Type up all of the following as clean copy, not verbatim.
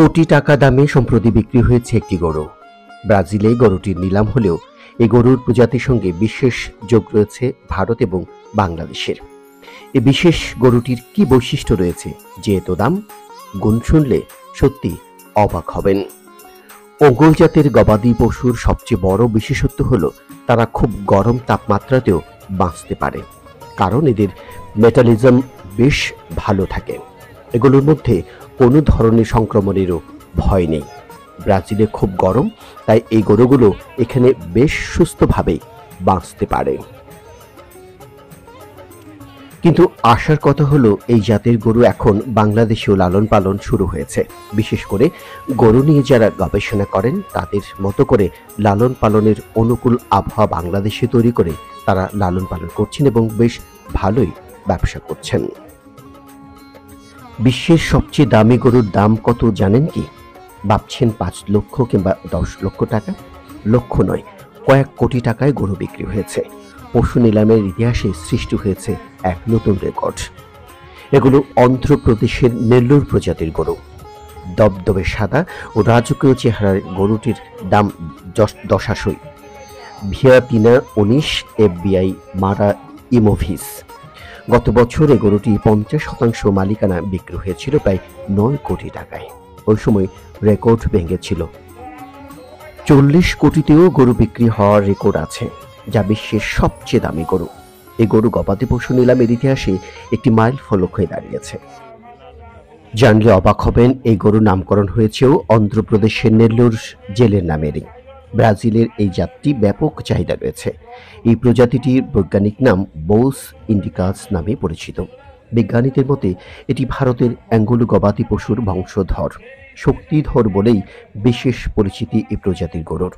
কোটি টাকা দামে সম্প্রতি বিক্রি হয়েছে একটি গরু। ব্রাজিলে গরুটির নিলাম হলেও এই গরুর প্রজাতির সঙ্গে বিশেষ যোগ রয়েছে ভারত এবং বাংলাদেশের। এই বিশেষ গরুটির কি বৈশিষ্ট্য রয়েছে যে এত দাম? গুণ শুনলে সত্যি অবাক হবেন। ওঙ্গল জাতের গবাদি পশুর সবচেয়ে বড় বিশেষত্ব হলো তারা খুব গরম তাপমাত্রাতেও বাঁচতে পারে, কারণ এদের মেটাবলিজম বেশ ভালো থাকে। এগুলোর মধ্যে কোনো ধরনের সংক্রমণেরও ভয় নেই। ব্রাজিলে খুব গরম, তাই এই গরুগুলো এখানে বেশ সুস্থভাবে বাঁচতে পারে। কিন্তু আসার কথা হলো এই জাতের গরু এখন বাংলাদেশেও লালন পালন শুরু হয়েছে। বিশেষ করে গরু নিয়ে যারা গবেষণা করেন তাদের মতো করে লালন পালনের অনুকূল আবহাওয়া বাংলাদেশে তৈরি করে তারা লালন পালন করছেন এবং বেশ ভালোই ব্যবসা করছেন। বিশ্বের সবচেয়ে দামি গরুর দাম কত জানেন কি? ভাবছেন 5 লক্ষ কিংবা 10 লক্ষ টাকা? লক্ষ নয়, কয়েক কোটি টাকায় গরু বিক্রি হয়েছে। পশু নিলামের ইতিহাসে সৃষ্টি হয়েছে এক নতুন রেকর্ড। এগুলো অন্ধ্রপ্রদেশের নেল্লোর প্রজাতির গরু। দবদবে সাদা ও রাজকীয় চেহারার গরুটির দাম দশাশই। ভিয়াতিনা 19 FBI মারা ইমোভিস। গত বছর এই গরুটি 50% মালিকানা বিক্রি হয়েছিল প্রায় 9 কোটি টাকায়। ওই সময় রেকর্ড ভেঙেছিল। 40 কোটিতেও গরু বিক্রি হওয়ার রেকর্ড আছে, যা বিশ্বের সবচেয়ে দামি গরু। এই গরু গবাদি পশু নিলামের ইতিহাসে একটি মাইল ফলক হয়ে দাঁড়িয়েছে। জানলে অবাক হবেন, এই গরুর নামকরণ হয়েছেও অন্ধ্রপ্রদেশের নেল্লোর জেলের নামেরই। ব্রাজিলের এই জাতটি ব্যাপক চাহিদা রয়েছে। এই প্রজাতিটির বৈজ্ঞানিক নাম বোস ইন্ডিকাস নামে পরিচিত। বিজ্ঞানীদের মতে এটি ভারতের অ্যাঙ্গোলো গবাদি পশুর বংশধর। শক্তিধর বলেই বিশেষ পরিচিতি এই প্রজাতির গরুর।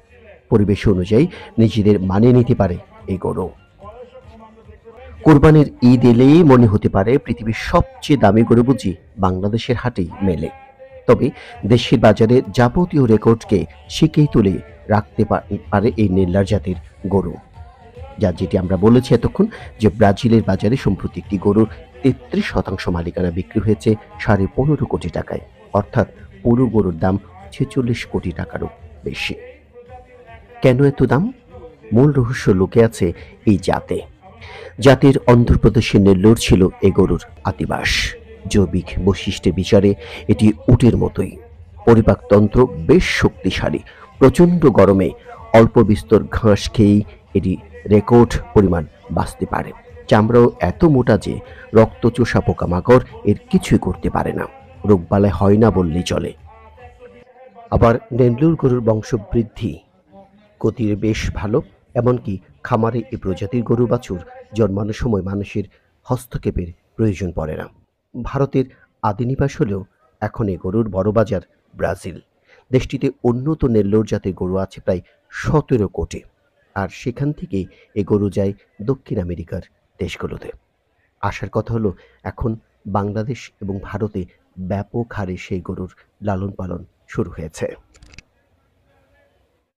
পরিবেশ অনুযায়ী নিজেদের মানিয়ে নিতে পারে এই গরু। কোরবানির ঈদ এলেই মনে হতে পারে পৃথিবীর সবচেয়ে দামি গরু বুঝি বাংলাদেশের হাটেই মেলে। তবে দেশের বাজারে যাবতীয় রেকর্ডকে শিখেই তুলে রাখতে পারে এই নেল্লার জাতের গরু। যেটি আমরা বলেছি এতক্ষণ, যে ব্রাজিলের বাজারে সম্প্রতি একটি গরুর 33% মালিকানা বিক্রি হয়েছে 15.5 কোটি টাকায়, অর্থাৎ পুরো গরুর দাম 46 কোটি টাকারও বেশি। কেন এত দাম? মূল রহস্য লুকে আছে এই জাতের অন্ধ্রপ্রদেশের নেল্লোর ছিল এই গরুর আদিবাস। জৈবিক বৈশিষ্ট্যের বিচারে এটি উটের মতোই। পরিপাকতন্ত্র বেশ শক্তিশালী। প্রচণ্ড গরমে অল্প বিস্তর ঘাস খেয়েই এটি রেকর্ড পরিমাণ বাঁচতে পারে। চামড়াও এত মোটা যে রক্তচোষা পোকামাকড় এর কিছুই করতে পারে না। রোগবালাই হয় না বললেই চলে। আবার নেল্লোর গরুর বংশবৃদ্ধি গতির বেশ ভালো। এমনকি খামারে এই প্রজাতির গরু বাছুর জন্মানোর সময় মানুষের হস্তক্ষেপের প্রয়োজন পড়ে না। ভারতের আদিনিবাস হলেও এখন এই গরুর বড় বাজার ব্রাজিল। দেশটিতে উন্নত নেল্লোর জাতের গরু আছে প্রায় 17 কোটি, আর সেখান থেকেই এই গরু যায় দক্ষিণ আমেরিকার দেশগুলোতে। আসার কথা হলো এখন বাংলাদেশ এবং ভারতে ব্যাপক হারে সেই গরুর লালন পালন শুরু হয়েছে।